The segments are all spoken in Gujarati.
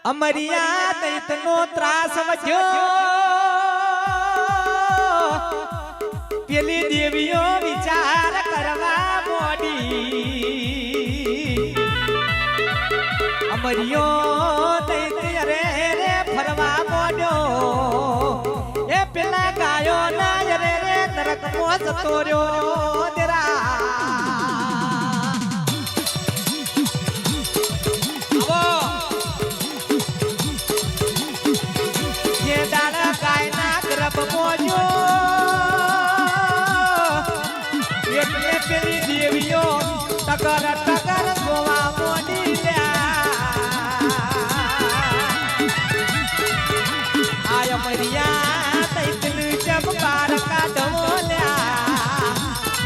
અમરિયા દૈતનો ત્રાસ વધ્યો પેલી દેવીઓ વિચાર કરવા મોડી અમરિયો દૈત રે રે ફરવા મોડ્યો એ પેલા ગાયો ના રે રે નરકમાં જતો રહ્યો દેરા પેલી દેવીઓ ટકર ટકર ગોવા મોડી આય મરિયા તૈતલું ચમકાર કાઢવો લ્યા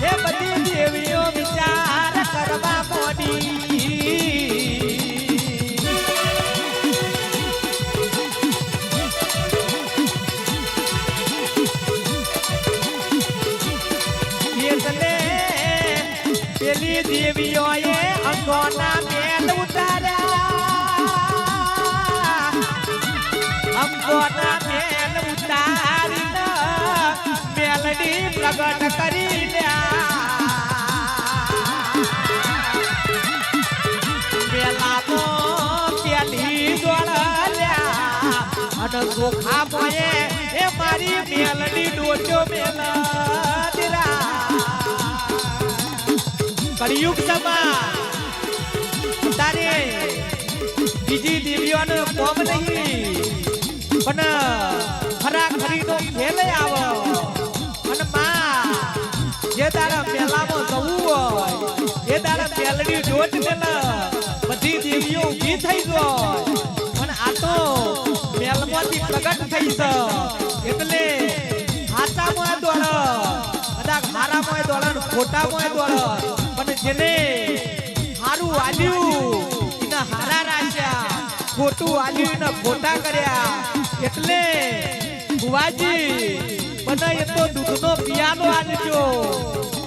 એ બધી દેવીઓ વિચાર કરવા મોડી પેલી દેવીઓએ અંગોના મેલ ઉતાર્યા અંગોના મેલ ઉતારીને મેલડી પ્રગટ કરી મેલામાં પેલી દોડલ્યા અને ચોખા મોએ એ મારી મેલડી ડોચો મેલ કળિયુગ સભા તારે બીજી દેવીઓને કોમ નહીં પણ ખરા ખરીનો ખેલ આવો અને માં જે તારા મેલામાં જવું હોય એ તારા મેલડી ડોટ મેલ બધી દેવીઓ ઊભી થઈ ગયો અને આ તો મેલમાંથી પ્રગટ થઈ છે એટલે હાચામાં દોડ કદાચ હારામાં દોડ ખોટામાં દોડ પણ જેને હારું આલ્યું એના હારા રાખ્યા ખોટું આલ્યું ને ખોટા કર્યા એટલે બુવાજી મને એ તો દૂધનો પિયાલો આલજો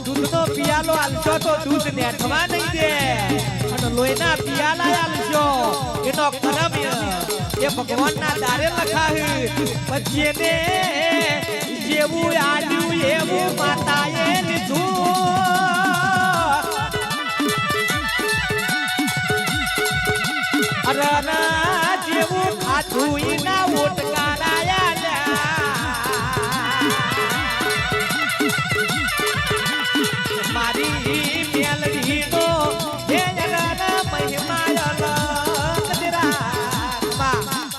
દૂધનો પિયાલો આલશો તો દૂધ નેઠવા નહીં દે અને લોહીના પિયાલા આલશો એનો કરમ એ ભગવાનના દારે લખાય પછી એને જેવું આલ્યું એવું માતાએ લીધું અરના જેવું ખાધું ઈના ઓટ